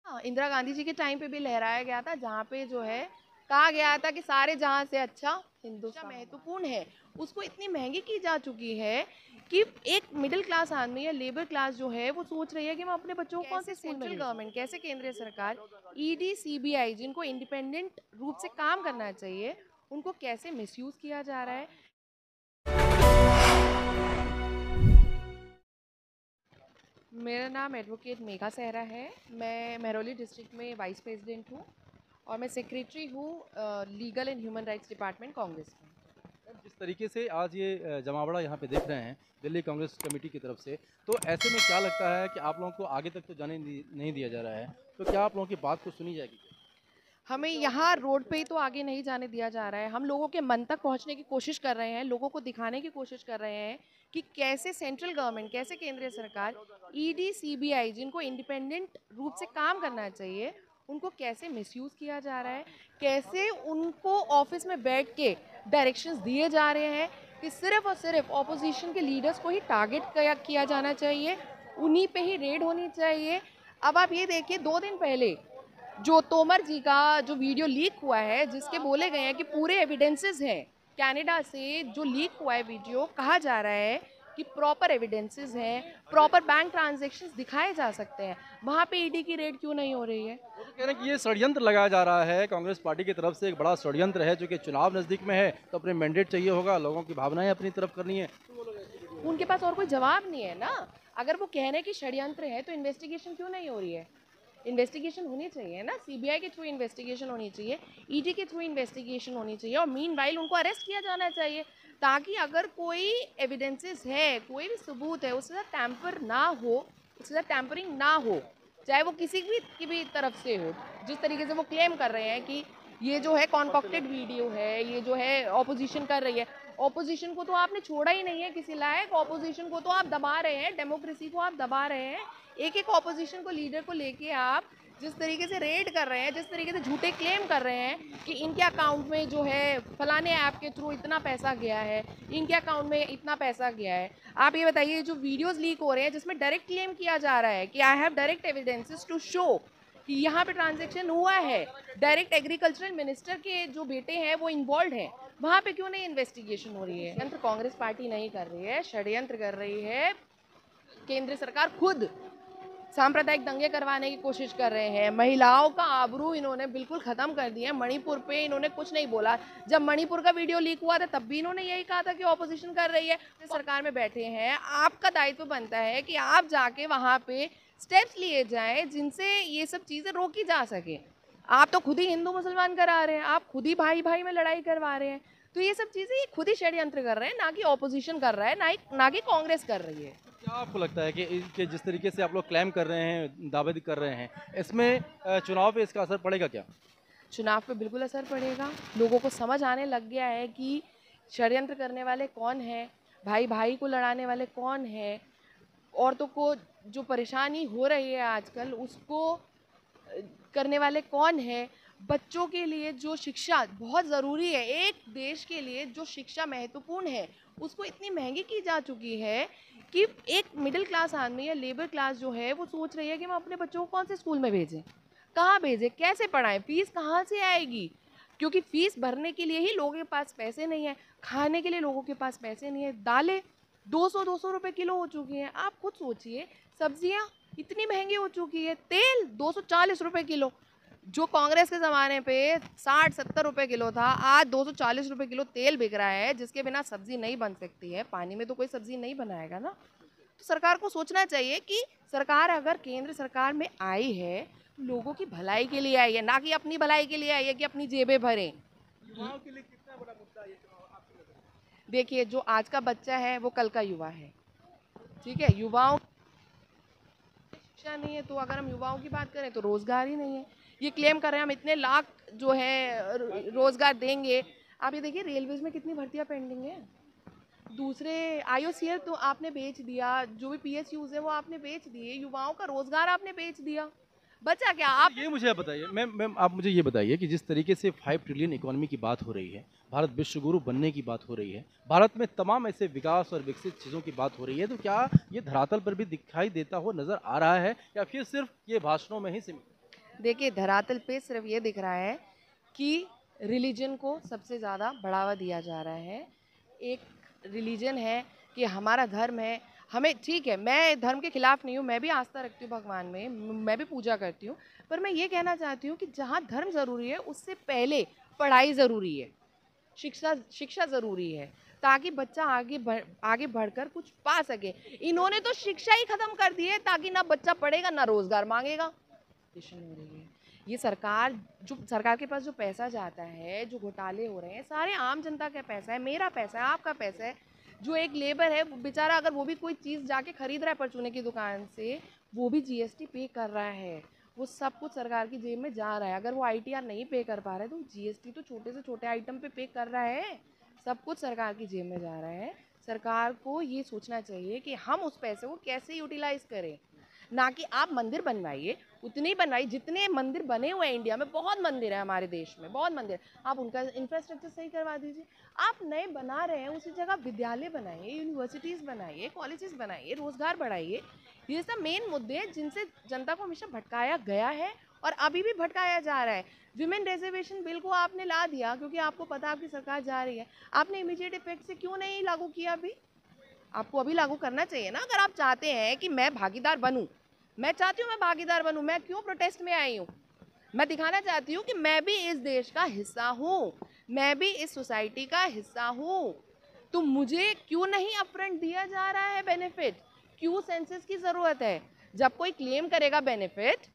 हाँ, इंदिरा गांधी जी के टाइम पे भी लहराया गया था, जहाँ पे जो है कहा गया था कि सारे जहां से अच्छा हिंदुस्तान महत्वपूर्ण है। उसको इतनी महंगी की जा चुकी है कि एक मिडिल क्लास आदमी या लेबर क्लास जो है वो सोच रही है कि मैं अपने बच्चों को कौन से स्कूल में भेजूं। गवर्नमेंट कैसे केंद्रीय सरकार ईडी सीबीआई जिनको इंडिपेंडेंट रूप से काम करना चाहिए उनको कैसे मिसयूज किया जा रहा है। मेरा नाम एडवोकेट मेघा सहरा है। मैं महरौली डिस्ट्रिक्ट में वाइस प्रेसिडेंट हूँ और मैं सेक्रेटरी हूँ legal and human rights department Congress में। जिस तरीके से आज ये जमावड़ा यहाँ पे देख रहे हैं दिल्ली कांग्रेस कमेटी की तरफ से, तो ऐसे में क्या लगता है कि आप लोगों को आगे तक तो जाने नहीं दिया जा रहा है, तो क्या आप लोगों की बात को सुनी जाएगी? हमें यहाँ रोड पे ही तो आगे नहीं जाने दिया जा रहा है। हम लोगों के मन तक पहुँचने की कोशिश कर रहे हैं, लोगों को दिखाने की कोशिश कर रहे हैं कि कैसे सेंट्रल गवर्नमेंट, कैसे केंद्रीय सरकार ईडी सीबीआई जिनको इंडिपेंडेंट रूप से काम करना चाहिए उनको कैसे मिसयूज किया जा रहा है, कैसे उनको ऑफिस में बैठ के डायरेक्शंस दिए जा रहे हैं कि सिर्फ और सिर्फ ऑपोजिशन के लीडर्स को ही टारगेट किया जाना चाहिए, उन्हीं पे ही रेड होनी चाहिए। अब आप ये देखिए, 2 दिन पहले जो तोमर जी का जो वीडियो लीक हुआ है जिसके बोले गए हैं कि पूरे एविडेंसेस हैं, कनाडा से जो लीक हुआ है वीडियो, कहा जा रहा है कि प्रॉपर एविडेंसेस हैं, प्रॉपर बैंक ट्रांजैक्शंस दिखाए जा सकते हैं, वहाँ पे ईडी की रेड क्यों नहीं हो रही है? वो तो कह रहे हैं कि ये षड्यंत्र लगाया जा रहा है कांग्रेस पार्टी की तरफ से, एक बड़ा षड्यंत्र है, जो कि चुनाव नज़दीक में है तो अपने मैंडेट चाहिए होगा, लोगों की भावनाएं अपनी तरफ करनी है। उनके पास और कोई जवाब नहीं है ना। अगर वो कह रहे हैं कि षड्यंत्र है तो इन्वेस्टिगेशन क्यों नहीं हो रही है? इन्वेस्टिगेशन होनी चाहिए ना, सीबीआई के थ्रू इन्वेस्टिगेशन होनी चाहिए, ईडी के थ्रू इन्वेस्टिगेशन होनी चाहिए और मीनवाइल उनको अरेस्ट किया जाना चाहिए, ताकि अगर कोई एविडेंसेस है, कोई भी सबूत है, उसके साथ टैंपर ना हो, उसके साथ टैंपरिंग ना हो, चाहे वो किसी भी की भी तरफ से हो। जिस तरीके से वो क्लेम कर रहे हैं कि ये जो है कॉन्कॉक्टेड वीडियो है, ये जो है ऑपोजिशन कर रही है, ऑपोजिशन को तो आपने छोड़ा ही नहीं है किसी लायक, ऑपोजिशन को तो आप दबा रहे हैं, डेमोक्रेसी को आप दबा रहे हैं। एक एक ऑपोजिशन को लीडर को लेके आप जिस तरीके से रेड कर रहे हैं, जिस तरीके से झूठे क्लेम कर रहे हैं कि इनके अकाउंट में जो है फलाने ऐप के थ्रू इतना पैसा गया है, इनके अकाउंट में इतना पैसा गया है। आप ये बताइए, जो वीडियोस लीक हो रहे हैं जिसमें डायरेक्ट क्लेम किया जा रहा है कि I have direct evidences to show कि यहाँ पे ट्रांजैक्शन हुआ है, डायरेक्ट एग्रीकल्चरल मिनिस्टर के जो बेटे हैं वो इन्वॉल्व हैं, वहाँ पे क्यों नहीं इन्वेस्टिगेशन हो रही है? षड्यंत्र कांग्रेस पार्टी नहीं कर रही है, षड्यंत्र कर रही है केंद्र सरकार खुद। सांप्रदायिक दंगे करवाने की कोशिश कर रहे हैं, महिलाओं का आबरू इन्होंने बिल्कुल खत्म कर दिया है। मणिपुर पे इन्होंने कुछ नहीं बोला, जब मणिपुर का वीडियो लीक हुआ था तब भी इन्होंने यही कहा था कि ऑपोजिशन कर रही है। सरकार में बैठे हैं, आपका दायित्व बनता है कि आप जाके वहाँ पे स्टेप्स लिए जाएं जिनसे ये सब चीज़ें रोकी जा सके। आप तो खुद ही हिंदू मुसलमान करा रहे हैं, आप खुद ही भाई भाई में लड़ाई करवा रहे हैं, तो ये सब चीज़ें ये खुद ही षड्यंत्र कर रहे हैं, ना कि ऑपोजिशन कर रहा है, ना कि कांग्रेस कर रही है। क्या आपको लगता है कि जिस तरीके से आप लोग क्लेम कर रहे हैं, दावे कर रहे हैं, इसमें चुनाव पे इसका असर पड़ेगा क्या? चुनाव पे बिल्कुल असर पड़ेगा। लोगों को समझ आने लग गया है कि षड्यंत्र करने वाले कौन हैं, भाई भाई को लड़ाने वाले कौन हैं, औरतों को जो परेशानी हो रही है आजकल उसको करने वाले कौन हैं, बच्चों के लिए जो शिक्षा बहुत ज़रूरी है, एक देश के लिए जो शिक्षा महत्वपूर्ण है उसको इतनी महंगी की जा चुकी है कि एक मिडिल क्लास आदमी या लेबर क्लास जो है वो सोच रही है कि मैं अपने बच्चों को कौन से स्कूल में भेजें, कहाँ भेजें, कैसे पढ़ाएं, फीस कहाँ से आएगी? क्योंकि फीस भरने के लिए ही लोगों के पास पैसे नहीं है, खाने के लिए लोगों के पास पैसे नहीं है। दालें 200 रुपए किलो हो चुकी हैं। आप खुद सोचिए, सब्जियां इतनी महंगी हो चुकी है, तेल 240 रुपए किलो, जो कांग्रेस के ज़माने पे 60-70 रुपए किलो था, आज 240 रुपए किलो तेल बिक रहा है, जिसके बिना सब्जी नहीं बन सकती है। पानी में तो कोई सब्जी नहीं बनाएगा ना। तो सरकार को सोचना चाहिए कि सरकार अगर केंद्र सरकार में आई है तो लोगों की भलाई के लिए आई है, ना कि अपनी भलाई के लिए आई है कि अपनी जेबें भरें। युवाओं के लिए कितना बड़ा मुद्दा ये चुनाव आपको लग रहा है? देखिए, जो आज का बच्चा है वो कल का युवा है, ठीक है? युवाओं शिक्षा नहीं है, तो अगर हम युवाओं की बात करें तो रोजगार ही नहीं है। ये क्लेम कर रहे हैं हम इतने लाख जो है रोजगार देंगे। आप ये देखिए, रेलवेज में कितनी भर्तियां पेंडिंग है। दूसरे आईओसीएल तो आपने बेच दिया, जो भी पीएसयूज है वो आपने बेच दिए, युवाओं का रोजगार आपने बेच दिया, बचा क्या? आप ये मुझे आप बताइए, मैम आप मुझे ये बताइए कि जिस तरीके से 5 ट्रिलियन इकोनॉमी की बात हो रही है, भारत विश्व गुरु बनने की बात हो रही है, भारत में तमाम ऐसे विकास और विकसित चीज़ों की बात हो रही है, तो क्या ये धरातल पर भी दिखाई देता हुआ नज़र आ रहा है या फिर सिर्फ ये भाषणों में ही सीमित है? देखिए, धरातल पे सिर्फ ये दिख रहा है कि रिलीजन को सबसे ज़्यादा बढ़ावा दिया जा रहा है। एक रिलीजन है कि हमारा धर्म है, हमें ठीक है, मैं धर्म के खिलाफ नहीं हूँ, मैं भी आस्था रखती हूँ भगवान में, मैं भी पूजा करती हूँ, पर मैं ये कहना चाहती हूँ कि जहाँ धर्म ज़रूरी है उससे पहले पढ़ाई ज़रूरी है, शिक्षा शिक्षा ज़रूरी है, ताकि बच्चा आगे बढ़कर कुछ पा सके। इन्होंने तो शिक्षा ही खत्म कर दी है, ताकि ना बच्चा पढ़ेगा ना रोजगार मांगेगा। हो रही है ये सरकार, जो सरकार के पास जो पैसा जाता है, जो घोटाले हो रहे हैं, सारे आम जनता का पैसा है, मेरा पैसा है, आपका पैसा है। जो एक लेबर है बेचारा, अगर वो भी कोई चीज़ जाके खरीद रहा है परचूने की दुकान से, वो भी जीएसटी पे कर रहा है, वो सब कुछ सरकार की जेब में जा रहा है। अगर वो आईटीआर नहीं पे कर पा रहा है तो जीएसटी तो छोटे से छोटे आइटम पे कर रहा है, सब कुछ सरकार की जेब में जा रहा है। सरकार को ये सोचना चाहिए कि हम उस पैसे को कैसे यूटिलाइज करें, ना कि आप मंदिर बनवाइए, उतने ही बनवाइए जितने मंदिर बने हुए हैं। इंडिया में बहुत मंदिर है, हमारे देश में बहुत मंदिर, आप उनका इंफ्रास्ट्रक्चर सही करवा दीजिए। आप नए बना रहे हैं, उसी जगह विद्यालय बनाइए, यूनिवर्सिटीज़ बनाइए, कॉलेजेस बनाइए, रोजगार बढ़ाइए। ये सब मेन मुद्दे हैं जिनसे जनता को हमेशा भटकाया गया है और अभी भी भटकाया जा रहा है। विमेन रिजर्वेशन बिल को आपने ला दिया क्योंकि आपको पता आपकी सरकार जा रही है, आपने इमीडिएट इफेक्ट से क्यों नहीं लागू किया? अभी आपको अभी लागू करना चाहिए ना। अगर आप चाहते हैं कि मैं भागीदार बनूं, मैं चाहती हूँ मैं भागीदार बनूं, मैं क्यों प्रोटेस्ट में आई हूँ? मैं दिखाना चाहती हूँ कि मैं भी इस देश का हिस्सा हूँ, मैं भी इस सोसाइटी का हिस्सा हूँ। तो मुझे क्यों नहीं अपफ्रंट दिया जा रहा है बेनिफिट? क्यों सेंसस की ज़रूरत है? जब कोई क्लेम करेगा बेनिफिट,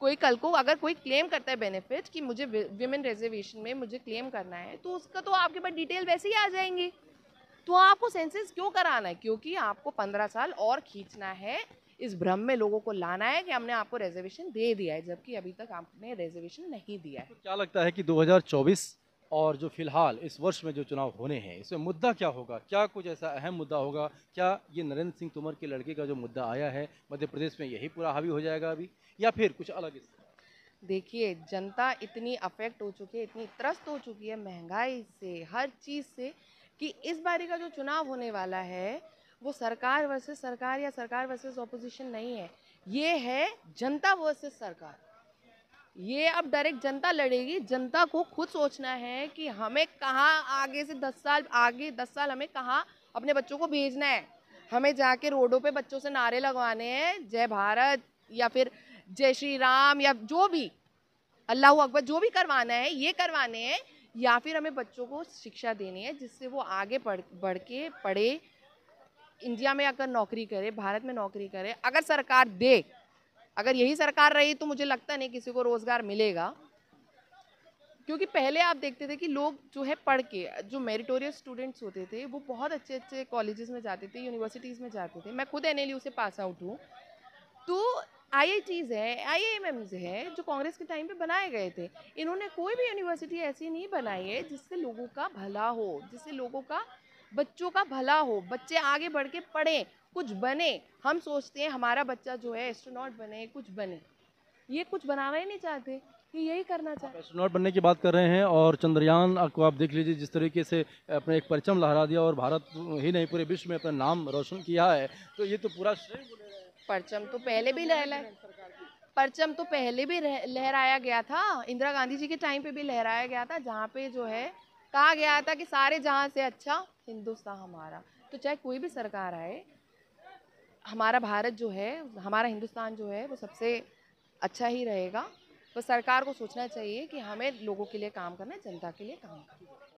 कोई कल को अगर कोई क्लेम करता है बेनिफिट कि मुझे विमेन रिजर्वेशन में मुझे क्लेम करना है, तो उसका तो आपके पास डिटेल वैसे ही आ जाएंगी। तो आपको सेंसस क्यों कराना है? क्योंकि आपको 15 साल और खींचना है, इस भ्रम में लोगों को लाना है कि हमने आपको रिजर्वेशन दे दिया है, जबकि अभी तक आपने रिजर्वेशन नहीं दिया है। तो क्या लगता है कि 2024 और जो फिलहाल इस वर्ष में जो चुनाव होने हैं, इसमें मुद्दा क्या होगा? क्या कुछ ऐसा अहम मुद्दा होगा? क्या ये नरेंद्र सिंह तोमर के लड़के का जो मुद्दा आया है मध्य प्रदेश में, यही पूरा हावी हो जाएगा अभी, या फिर कुछ अलग इससे? देखिए, जनता इतनी अफेक्ट हो चुकी है, इतनी त्रस्त हो चुकी है महंगाई से, हर चीज़ से, कि इस बारी का जो चुनाव होने वाला है वो सरकार वर्सेस सरकार या सरकार वर्सेस ऑपोजिशन नहीं है, ये है जनता वर्सेस सरकार। ये अब डायरेक्ट जनता लड़ेगी। जनता को खुद सोचना है कि हमें कहाँ आगे से 10 साल आगे, 10 साल हमें कहाँ अपने बच्चों को भेजना है। हमें जाके रोडों पे बच्चों से नारे लगवाने हैं, जय भारत या फिर जय श्री राम या जो भी, अल्लाह अकबर, जो भी करवाना है ये करवाने हैं, या फिर हमें बच्चों को शिक्षा देनी है जिससे वो आगे बढ़ के पढ़े, इंडिया में अगर नौकरी करे, भारत में नौकरी करे। अगर सरकार दे, अगर यही सरकार रही तो मुझे लगता नहीं किसी को रोजगार मिलेगा। क्योंकि पहले आप देखते थे कि लोग जो है पढ़ के, जो मेरिटोरियस स्टूडेंट्स होते थे वो बहुत अच्छे अच्छे कॉलेजेस में जाते थे, यूनिवर्सिटीज़ में जाते थे। मैं खुद एनएलयू से पास आउट हूँ। तो आईआईटीज़ है, आईआईएम्स है, जो कांग्रेस के टाइम पे बनाए गए थे। इन्होंने कोई भी यूनिवर्सिटी ऐसी नहीं बनाई है जिससे लोगों का भला हो, जिससे लोगों का, बच्चों का भला हो, बच्चे आगे बढ़ के पढ़ें, कुछ बने। हम सोचते हैं हमारा बच्चा जो है एस्ट्रोनॉट बने, कुछ बने, ये कुछ बनाना ही नहीं चाहते, ये यही करना आप चाहते। एस्ट्रोनॉट बनने की बात कर रहे हैं और चंद्रयान को आप देख लीजिए, जिस तरीके से अपने एक परचम लहरा दिया और भारत ही नहीं पूरे विश्व में अपना नाम रोशन किया है, तो ये तो पूरा श्रेय वो ले रहे हैं। परचम तो पहले भी लहरा परचम तो पहले भी लहराया गया था, इंदिरा गांधी जी के टाइम पे भी लहराया गया था, जहाँ पे जो है कहा गया था कि सारे जहाँ से अच्छा हिंदुस्तान हमारा। तो चाहे कोई भी सरकार आए, हमारा भारत जो है, हमारा हिंदुस्तान जो है वो सबसे अच्छा ही रहेगा। तो सरकार को सोचना चाहिए कि हमें लोगों के लिए काम करना है, जनता के लिए काम करना है।